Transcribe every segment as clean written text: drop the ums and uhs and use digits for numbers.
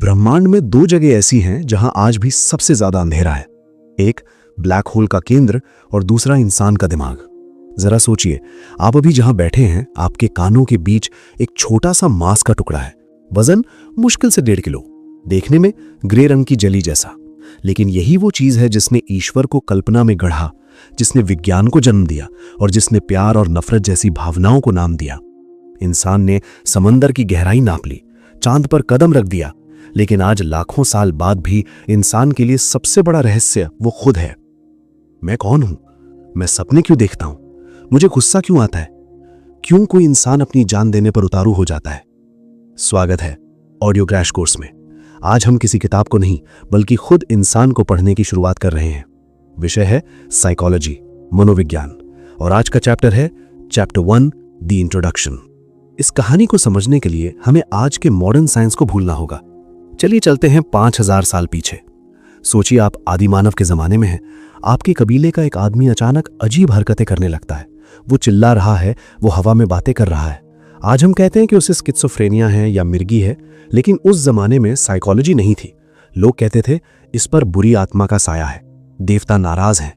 ब्रह्मांड में दो जगह ऐसी हैं जहां आज भी सबसे ज्यादा अंधेरा है। एक ब्लैक होल का केंद्र और दूसरा इंसान का दिमाग। जरा सोचिए, आप अभी जहां बैठे हैं आपके कानों के बीच एक छोटा सा मांस का टुकड़ा है। वजन मुश्किल से 1.5 किलो, देखने में ग्रे रंग की जली जैसा। लेकिन यही वो चीज है जिसने ईश्वर को कल्पना में गढ़ा, जिसने विज्ञान को जन्म दिया और जिसने प्यार और नफरत जैसी भावनाओं को नाम दिया। इंसान ने समंदर की गहराई नाप ली, चांद पर कदम रख दिया, लेकिन आज लाखों साल बाद भी इंसान के लिए सबसे बड़ा रहस्य वो खुद है। मैं कौन हूं? मैं सपने क्यों देखता हूं? मुझे गुस्सा क्यों आता है? क्यों कोई इंसान अपनी जान देने पर उतारू हो जाता है? स्वागत है ऑडियो क्रैश कोर्स में। आज हम किसी किताब को नहीं बल्कि खुद इंसान को पढ़ने की शुरुआत कर रहे हैं। विषय है साइकोलॉजी, मनोविज्ञान, और आज का चैप्टर है चैप्टर 1, द इंट्रोडक्शन। इस कहानी को समझने के लिए हमें आज के मॉडर्न साइंस को भूलना होगा। चलिए चलते हैं 5000 साल पीछे। सोचिए, आप आदि मानव के जमाने में हैं। आपके कबीले का एक आदमी अचानक अजीब हरकतें करने लगता है। वो चिल्ला रहा है, वो हवा में बातें कर रहा है। आज हम कहते हैं कि उसे स्किज़ोफ्रेनिया है या मिर्गी है, लेकिन उस जमाने में साइकोलॉजी नहीं थी। लोग कहते थे इस पर बुरी आत्मा का साया है, देवता नाराज हैं।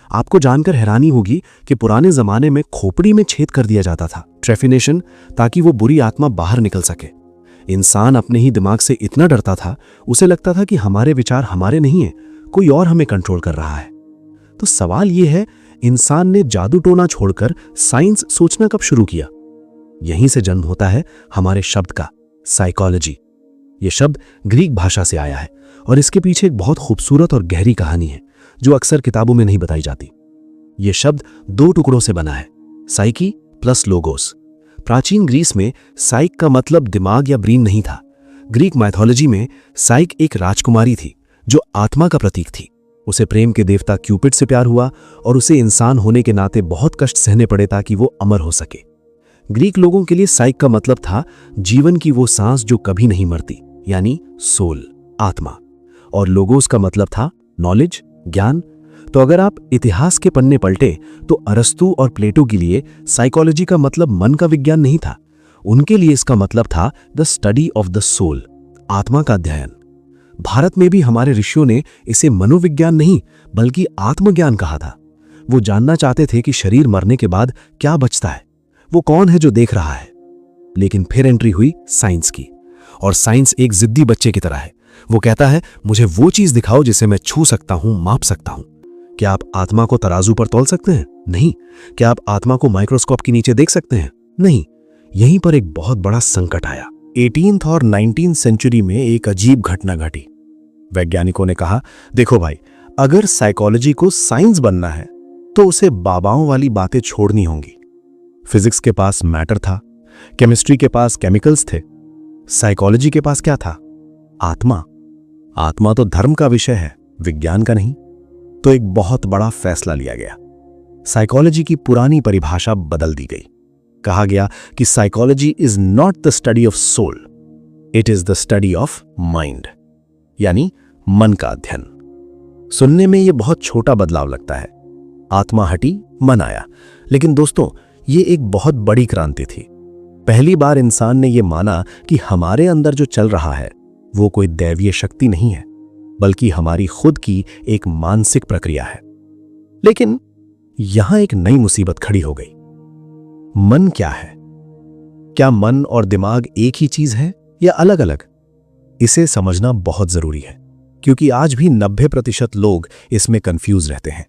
आपको जानकर हैरानी होगी कि पुराने जमाने में खोपड़ी में छेद कर दिया जाता था, ट्रेफिनेशन, ताकि वो बुरी आत्मा बाहर निकल सके। इंसान अपने ही दिमाग से इतना डरता था, उसे लगता था कि हमारे विचार हमारे नहीं है, कोई और हमें कंट्रोल कर रहा है। तो सवाल यह है, इंसान ने जादू टोना छोड़कर साइंस सोचना कब शुरू किया? यहीं से जन्म होता है हमारे शब्द का, साइकोलॉजी। यह शब्द ग्रीक भाषा से आया है और इसके पीछे एक बहुत खूबसूरत और गहरी कहानी है जो अक्सर किताबों में नहीं बताई जाती। यह शब्द 2 टुकड़ों से बना है, साइकी प्लस लोगोस। प्राचीन ग्रीस में साइक का मतलब दिमाग या ब्रेन नहीं था। ग्रीक माइथोलॉजी में साइक एक राजकुमारी थी जो आत्मा का प्रतीक थी। उसे प्रेम के देवता क्यूपिड से प्यार हुआ और उसे इंसान होने के नाते बहुत कष्ट सहने पड़े ताकि वो अमर हो सके। ग्रीक लोगों के लिए साइक का मतलब था जीवन की वो सांस जो कभी नहीं मरती, यानी सोल, आत्मा। और लोगोस का मतलब था नॉलेज, ज्ञान। तो अगर आप इतिहास के पन्ने पलटे तो अरस्तु और प्लेटो के लिए साइकोलॉजी का मतलब मन का विज्ञान नहीं था। उनके लिए इसका मतलब था the study of the soul, आत्मा का अध्ययन। भारत में भी हमारे ऋषियों ने इसे मनोविज्ञान नहीं बल्कि आत्मज्ञान कहा था। वो जानना चाहते थे कि शरीर मरने के बाद क्या बचता है, वो कौन है जो देख रहा है। लेकिन फिर एंट्री हुई साइंस की, और साइंस एक जिद्दी बच्चे की तरह है। वो कहता है मुझे वो चीज दिखाओ जिसे मैं छू सकता हूं, माप सकता हूं। क्या आप आत्मा को तराजू पर तौल सकते हैं? नहीं। क्या आप आत्मा को माइक्रोस्कोप के नीचे देख सकते हैं? नहीं। यहीं पर एक बहुत बड़ा संकट आया। 18th और 19th सेंचुरी में एक अजीब घटना घटी। वैज्ञानिकों ने कहा, देखो भाई, अगर साइकोलॉजी को साइंस बनना है तो उसे बाबाओं वाली बातें छोड़नी होंगी। फिजिक्स के पास मैटर था, केमिस्ट्री के पास केमिकल्स थे, साइकोलॉजी के पास क्या था? आत्मा। आत्मा तो धर्म का विषय है, विज्ञान का नहीं। तो एक बहुत बड़ा फैसला लिया गया। साइकोलॉजी की पुरानी परिभाषा बदल दी गई। कहा गया कि psychology is not the study of soul, it is the study of mind, यानी मन का अध्ययन। सुनने में यह बहुत छोटा बदलाव लगता है। आत्मा हटी, मन आया। लेकिन दोस्तों, यह एक बहुत बड़ी क्रांति थी। पहली बार इंसान ने यह माना कि हमारे अंदर जो चल रहा है वो कोई दैवीय शक्ति नहीं है, बल्कि हमारी खुद की एक मानसिक प्रक्रिया है। लेकिन यहां एक नई मुसीबत खड़ी हो गई। मन क्या है? क्या मन और दिमाग एक ही चीज है या अलग अलग? इसे समझना बहुत जरूरी है, क्योंकि आज भी 90% लोग इसमें कंफ्यूज रहते हैं।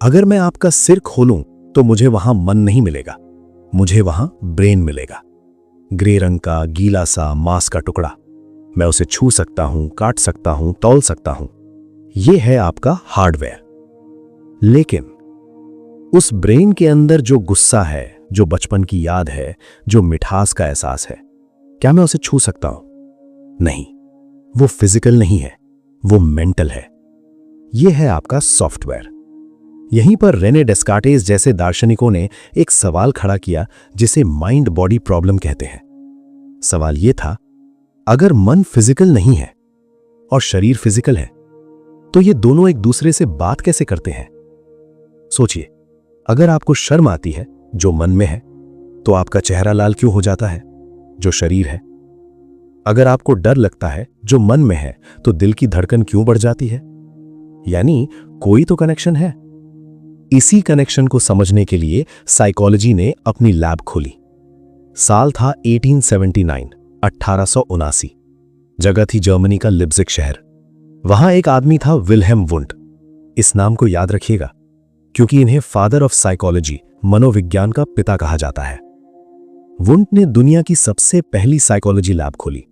अगर मैं आपका सिर खोलूं तो मुझे वहां मन नहीं मिलेगा, मुझे वहां ब्रेन मिलेगा। ग्रे रंग का गीला सा मांस का टुकड़ा। मैं उसे छू सकता हूं, काट सकता हूं, तौल सकता हूं। यह है आपका हार्डवेयर। लेकिन उस ब्रेन के अंदर जो गुस्सा है, जो बचपन की याद है, जो मिठास का एहसास है, क्या मैं उसे छू सकता हूं? नहीं, वो फिजिकल नहीं है, वो मेंटल है। यह है आपका सॉफ्टवेयर। यहीं पर रेने डेस्कार्टेस जैसे दार्शनिकों ने एक सवाल खड़ा किया जिसे माइंड बॉडी प्रॉब्लम कहते हैं। सवाल यह था, अगर मन फिजिकल नहीं है और शरीर फिजिकल है तो ये दोनों एक दूसरे से बात कैसे करते हैं? सोचिए, अगर आपको शर्म आती है जो मन में है, तो आपका चेहरा लाल क्यों हो जाता है जो शरीर है? अगर आपको डर लगता है जो मन में है, तो दिल की धड़कन क्यों बढ़ जाती है? यानी कोई तो कनेक्शन है। इसी कनेक्शन को समझने के लिए साइकोलॉजी ने अपनी लैब खोली। साल था 1879, 1879। जगह थी जर्मनी का लिप्जिग शहर। वहां एक आदमी था, विल्हेम वुंड। इस नाम को याद रखिएगा, क्योंकि इन्हें फादर ऑफ साइकोलॉजी, मनोविज्ञान का पिता कहा जाता है। वुंड ने दुनिया की सबसे पहली साइकोलॉजी लैब खोली।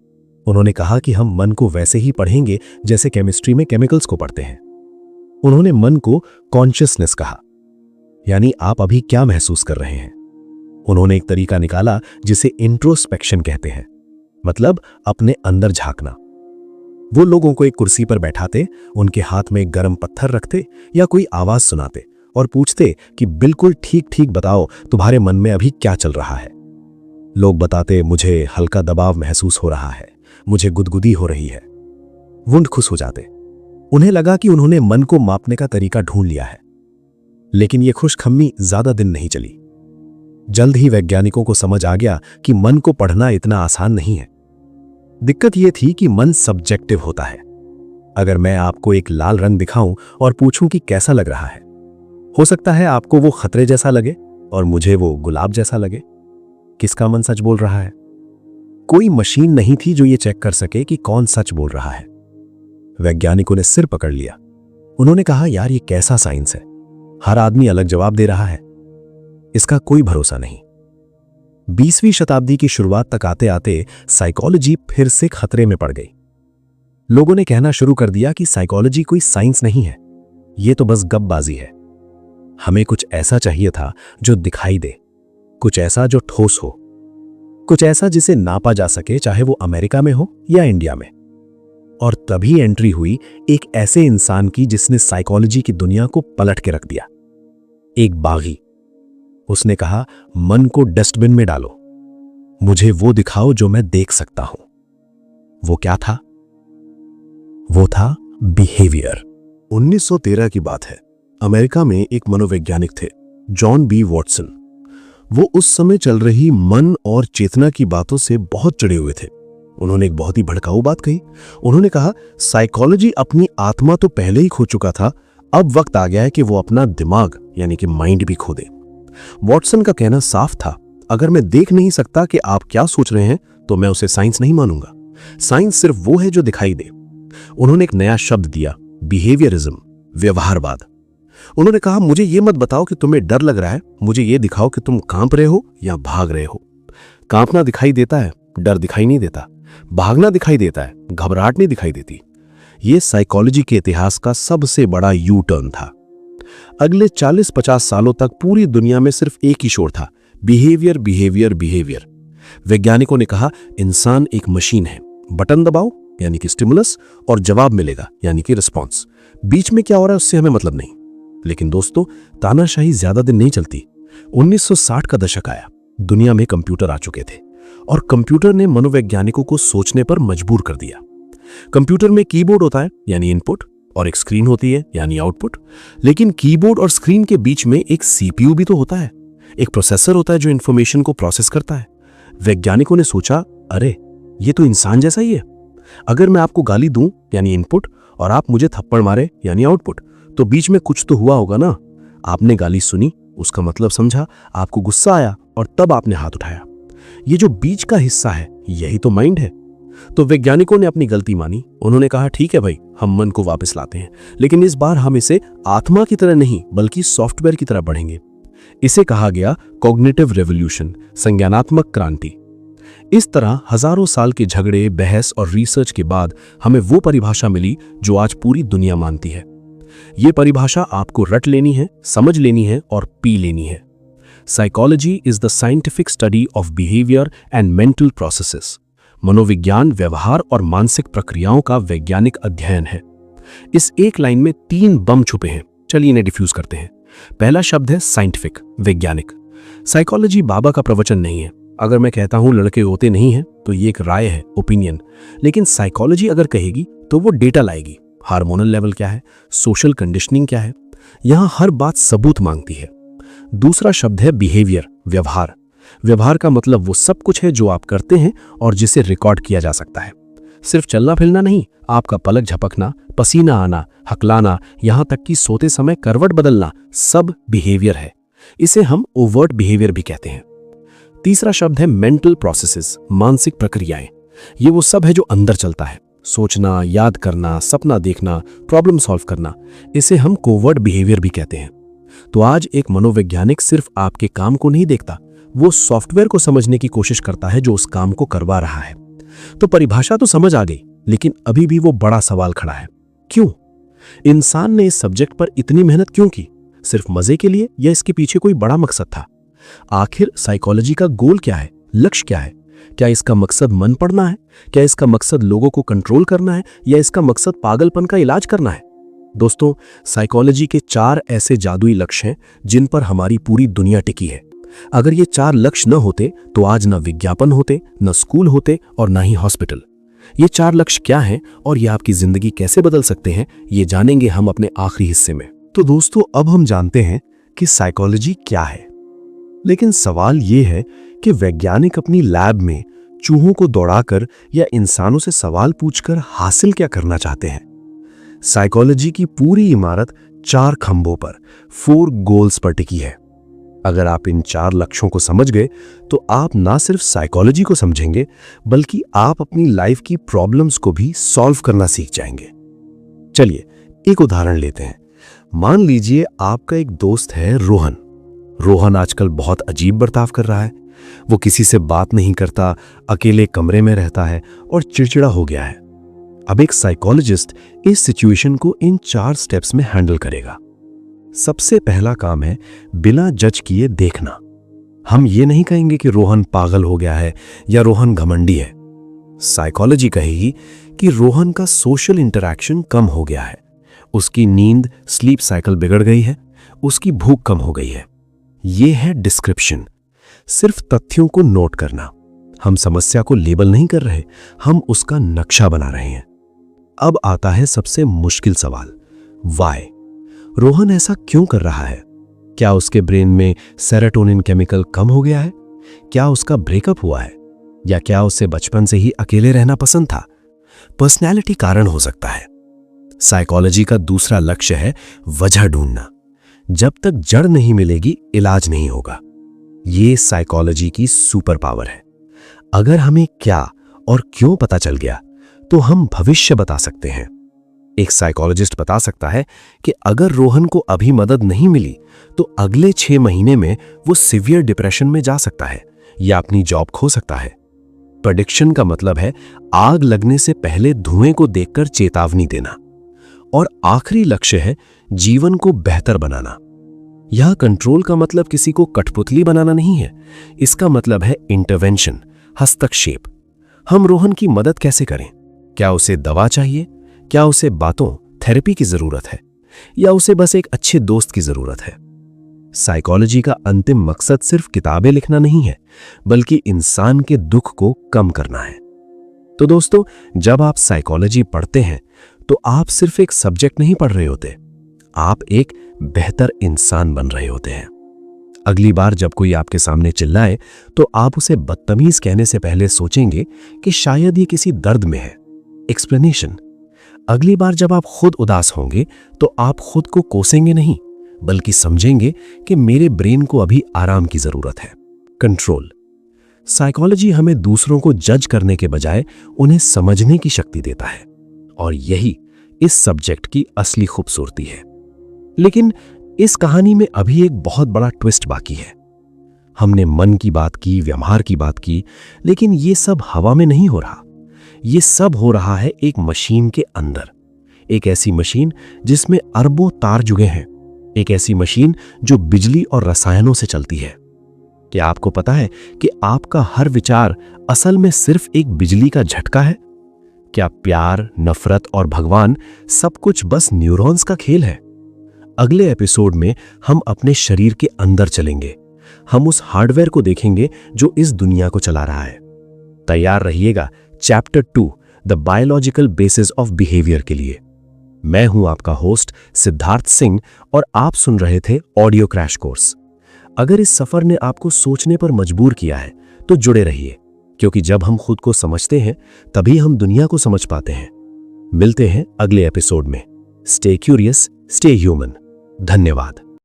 उन्होंने कहा कि हम मन को वैसे ही पढ़ेंगे जैसे केमिस्ट्री में केमिकल्स को पढ़ते हैं। उन्होंने मन को कॉन्शियसनेस कहा, यानी आप अभी क्या महसूस कर रहे हैं। उन्होंने एक तरीका निकाला जिसे इंट्रोस्पेक्शन कहते हैं, मतलब अपने अंदर झांकना। वो लोगों को एक कुर्सी पर बैठाते, उनके हाथ में एक गर्म पत्थर रखते या कोई आवाज सुनाते और पूछते कि बिल्कुल ठीक ठीक बताओ तुम्हारे मन में अभी क्या चल रहा है। लोग बताते, मुझे हल्का दबाव महसूस हो रहा है, मुझे गुदगुदी हो रही है। वुंड खुश हो जाते। उन्हें लगा कि उन्होंने मन को मापने का तरीका ढूंढ लिया है। लेकिन यह खुशखम्मी ज्यादा दिन नहीं चली। जल्द ही वैज्ञानिकों को समझ आ गया कि मन को पढ़ना इतना आसान नहीं है। दिक्कत यह थी कि मन सब्जेक्टिव होता है। अगर मैं आपको एक लाल रंग दिखाऊं और पूछूं कि कैसा लग रहा है, हो सकता है आपको वो खतरे जैसा लगे और मुझे वो गुलाब जैसा लगे। किसका मन सच बोल रहा है? कोई मशीन नहीं थी जो ये चेक कर सके कि कौन सच बोल रहा है। वैज्ञानिकों ने सिर पकड़ लिया। उन्होंने कहा, यार ये कैसा साइंस है, हर आदमी अलग जवाब दे रहा है, इसका कोई भरोसा नहीं। 20वीं शताब्दी की शुरुआत तक आते आते साइकोलॉजी फिर से खतरे में पड़ गई। लोगों ने कहना शुरू कर दिया कि साइकोलॉजी कोई साइंस नहीं है, ये तो बस गपबाजी है। हमें कुछ ऐसा चाहिए था जो दिखाई दे, कुछ ऐसा जो ठोस हो, कुछ ऐसा जिसे नापा जा सके, चाहे वो अमेरिका में हो या इंडिया में। और तभी एंट्री हुई एक ऐसे इंसान की जिसने साइकोलॉजी की दुनिया को पलट के रख दिया। एक बागी। उसने कहा, मन को डस्टबिन में डालो, मुझे वो दिखाओ जो मैं देख सकता हूं। वो क्या था? वो था बिहेवियर। 1913 की बात है। अमेरिका में एक मनोवैज्ञानिक थे, जॉन बी वॉटसन। वो उस समय चल रही मन और चेतना की बातों से बहुत चिढ़े हुए थे। उन्होंने एक बहुत ही भड़काऊ बात कही। उन्होंने कहा, साइकोलॉजी अपनी आत्मा तो पहले ही खो चुका था, अब वक्त आ गया है कि वो अपना दिमाग यानी कि माइंड भी खो दे। वॉटसन का कहना साफ था, अगर मैं देख नहीं सकता कि आप क्या सोच रहे हैं तो मैं उसे साइंस नहीं मानूंगा। साइंस सिर्फ वो है जो दिखाई दे। उन्होंने एक नया शब्द दिया, बिहेवियरिज्म, व्यवहारवाद। उन्होंने कहा, मुझे ये मत बताओ कि तुम्हें डर लग रहा है, मुझे ये दिखाओ कि तुम कांप रहे हो या भाग रहे हो। कांपना दिखाई देता है, डर दिखाई नहीं देता। भागना दिखाई देता है, घबराहट नहीं दिखाई देती। यह साइकोलॉजी के इतिहास का सबसे बड़ा यू टर्न था। अगले 40-50 सालों तक पूरी दुनिया में सिर्फ एक ही शोर था, बिहेवियर बिहेवियर बिहेवियर। वैज्ञानिकों ने कहा, इंसान एक मशीन है, बटन दबाओ यानी कि स्टिमुलस और जवाब मिलेगा यानी कि रिस्पॉन्स। बीच में क्या हो रहा है उससे हमें मतलब नहीं। लेकिन दोस्तों, तानाशाही ज्यादा दिन नहीं चलती। 1960 का दशक आया, दुनिया में कंप्यूटर आ चुके थे और कंप्यूटर ने मनोवैज्ञानिकों को सोचने पर मजबूर कर दिया। कंप्यूटर में कीबोर्ड होता है यानी इनपुट और एक स्क्रीन होती है यानी आउटपुट। लेकिन कीबोर्ड और स्क्रीन के बीच में एक सीपीयू भी तो होता है, एक प्रोसेसर होता है जो इंफॉर्मेशन को प्रोसेस करता है। वैज्ञानिकों ने सोचा, अरे ये तो इंसान जैसा ही है। अगर मैं आपको गाली दूं यानी इनपुट और आप मुझे थप्पड़ मारे यानी आउटपुट, तो बीच में कुछ तो हुआ होगा ना। आपने गाली सुनी, उसका मतलब समझा, आपको गुस्सा आया और तब आपने हाथ उठाया। ये जो बीच का हिस्सा है यही तो माइंड है। तो वैज्ञानिकों ने अपनी गलती मानी। उन्होंने कहा, ठीक है भाई, हम मन को वापस लाते हैं, लेकिन इस बार हम इसे आत्मा की तरह नहीं बल्कि सॉफ्टवेयर की तरह बढ़ेंगे। इसे कहा गया कॉग्निटिव रेवोल्यूशन, संज्ञानात्मक क्रांति। इस तरह हजारों साल के झगड़े, बहस और रिसर्च के बाद हमें वो परिभाषा मिली जो आज पूरी दुनिया मानती है। ये परिभाषा आपको रट लेनी है, समझ लेनी है और पी लेनी है। Psychology is the scientific study of behaviour and mental processes. मनोविज्ञान व्यवहार और मानसिक प्रक्रियाओं का वैज्ञानिक अध्ययन है। इस एक लाइन में 3 बम छुपे हैं, चलिए इन्हें डिफ्यूज करते हैं। पहला शब्द है साइंटिफिक, वैज्ञानिक। साइकोलॉजी बाबा का प्रवचन नहीं है। अगर मैं कहता हूं लड़के होते नहीं हैं तो ये एक राय है, ओपिनियन। लेकिन साइकोलॉजी अगर कहेगी तो वो डेटा लाएगी। हार्मोनल लेवल क्या है, सोशल कंडीशनिंग क्या है, यहां हर बात सबूत मांगती है। दूसरा शब्द है बिहेवियर, व्यवहार। व्यवहार का मतलब वो सब कुछ है जो आप करते हैं और जिसे रिकॉर्ड किया जा सकता है। सिर्फ चलना फिरना नहीं, आपका पलक झपकना, पसीना आना, हकलाना, यहां तक कि सोते समय करवट बदलना, सब बिहेवियर है। इसे हम ओवर्ट बिहेवियर भी कहते हैं। तीसरा शब्द है मेंटल प्रोसेसेस, मानसिक प्रक्रियाएं। ये वो सब है जो अंदर चलता है, सोचना, याद करना, सपना देखना, प्रॉब्लम सॉल्व करना, इसे हम कोवर्ट बिहेवियर भी कहते हैं। तो आज एक मनोवैज्ञानिक सिर्फ आपके काम को नहीं देखता, वो सॉफ्टवेयर को समझने की कोशिश करता है जो उस काम को करवा रहा है। तो परिभाषा तो समझ आ गई, लेकिन अभी भी वो बड़ा सवाल खड़ा है, क्यों? इंसान ने इस सब्जेक्ट पर इतनी मेहनत क्यों की? सिर्फ मजे के लिए या इसके पीछे कोई बड़ा मकसद था? आखिर साइकोलॉजी का गोल क्या है, लक्ष्य क्या है? क्या इसका मकसद मन पढ़ना है? क्या इसका मकसद लोगों को कंट्रोल करना है? या इसका मकसद पागलपन का इलाज करना है? दोस्तों, साइकोलॉजी के 4 ऐसे जादुई लक्ष्य हैं जिन पर हमारी पूरी दुनिया टिकी है। अगर ये 4 लक्ष्य न होते तो आज न विज्ञापन होते, न स्कूल होते और न ही हॉस्पिटल। ये 4 लक्ष्य क्या हैं और ये आपकी जिंदगी कैसे बदल सकते हैं, ये जानेंगे हम अपने आखिरी हिस्से में। तो दोस्तों, अब हम जानते हैं कि साइकोलॉजी क्या है। लेकिन सवाल ये है कि वैज्ञानिक अपनी लैब में चूहों को दौड़ाकर या इंसानों से सवाल पूछकर हासिल क्या करना चाहते हैं? साइकोलॉजी की पूरी इमारत 4 खंभों पर, 4 गोल्स पर टिकी है। अगर आप इन 4 लक्ष्यों को समझ गए तो आप ना सिर्फ साइकोलॉजी को समझेंगे, बल्कि आप अपनी लाइफ की प्रॉब्लम्स को भी सॉल्व करना सीख जाएंगे। चलिए एक उदाहरण लेते हैं। मान लीजिए आपका एक दोस्त है रोहन। रोहन आजकल बहुत अजीब बर्ताव कर रहा है। वो किसी से बात नहीं करता, अकेले कमरे में रहता है और चिड़चिड़ा हो गया है। अब एक साइकोलॉजिस्ट इस सिचुएशन को इन 4 स्टेप्स में हैंडल करेगा। सबसे पहला काम है बिना जज किए देखना। हम ये नहीं कहेंगे कि रोहन पागल हो गया है या रोहन घमंडी है। साइकोलॉजी कहेगी कि रोहन का सोशल इंटरैक्शन कम हो गया है, उसकी नींद, स्लीप साइकिल बिगड़ गई है, उसकी भूख कम हो गई है। ये है डिस्क्रिप्शन, सिर्फ तथ्यों को नोट करना। हम समस्या को लेबल नहीं कर रहे, हम उसका नक्शा बना रहे हैं। अब आता है सबसे मुश्किल सवाल, वाई? रोहन ऐसा क्यों कर रहा है? क्या उसके ब्रेन में सेरोटोनिन केमिकल कम हो गया है? क्या उसका ब्रेकअप हुआ है? या क्या उसे बचपन से ही अकेले रहना पसंद था? पर्सनैलिटी कारण हो सकता है। साइकोलॉजी का दूसरा लक्ष्य है वजह ढूंढना। जब तक जड़ नहीं मिलेगी, इलाज नहीं होगा। ये साइकोलॉजी की सुपर पावर है। अगर हमें क्या और क्यों पता चल गया तो हम भविष्य बता सकते हैं। एक साइकोलॉजिस्ट बता सकता है कि अगर रोहन को अभी मदद नहीं मिली तो अगले 6 महीने में वो सीवियर डिप्रेशन में जा सकता है या अपनी जॉब खो सकता है। प्रेडिक्शन का मतलब है आग लगने से पहले धुएं को देखकर चेतावनी देना। और आखिरी लक्ष्य है जीवन को बेहतर बनाना। यह कंट्रोल का मतलब किसी को कठपुतली बनाना नहीं है, इसका मतलब है इंटरवेंशन, हस्तक्षेप। हम रोहन की मदद कैसे करें? क्या उसे दवा चाहिए? क्या उसे बातों, थेरेपी की जरूरत है? या उसे बस एक अच्छे दोस्त की जरूरत है? साइकोलॉजी का अंतिम मकसद सिर्फ किताबें लिखना नहीं है, बल्कि इंसान के दुख को कम करना है। तो दोस्तों, जब आप साइकोलॉजी पढ़ते हैं तो आप सिर्फ एक सब्जेक्ट नहीं पढ़ रहे होते, आप एक बेहतर इंसान बन रहे होते हैं। अगली बार जब कोई आपके सामने चिल्लाए तो आप उसे बदतमीज कहने से पहले सोचेंगे कि शायद ये किसी दर्द में है। एक्सप्लेनेशन। अगली बार जब आप खुद उदास होंगे तो आप खुद को कोसेंगे नहीं, बल्कि समझेंगे कि मेरे ब्रेन को अभी आराम की जरूरत है। कंट्रोल। साइकोलॉजी हमें दूसरों को जज करने के बजाय उन्हें समझने की शक्ति देता है, और यही इस सब्जेक्ट की असली खूबसूरती है। लेकिन इस कहानी में अभी एक बहुत बड़ा ट्विस्ट बाकी है। हमने मन की बात की, व्यवहार की बात की, लेकिन ये सब हवा में नहीं हो रहा। ये सब हो रहा है एक मशीन के अंदर। एक ऐसी मशीन जिसमें अरबों तार जुड़े हैं, एक ऐसी मशीन जो बिजली और रसायनों से चलती है। क्या आपको पता है कि आपका हर विचार असल में सिर्फ एक बिजली का झटका है? क्या प्यार, नफरत और भगवान सब कुछ बस न्यूरॉन्स का खेल है? अगले एपिसोड में हम अपने शरीर के अंदर चलेंगे। हम उस हार्डवेयर को देखेंगे जो इस दुनिया को चला रहा है। तैयार रहिएगा chapter 2 the biological basis of behaviour के लिए। मैं हूं आपका होस्ट सिद्धार्थ सिंह और आप सुन रहे थे ऑडियो क्रैश कोर्स। अगर इस सफर ने आपको सोचने पर मजबूर किया है तो जुड़े रहिए, क्योंकि जब हम खुद को समझते हैं तभी हम दुनिया को समझ पाते हैं। मिलते हैं अगले एपिसोड में। Stay curious, stay human. धन्यवाद।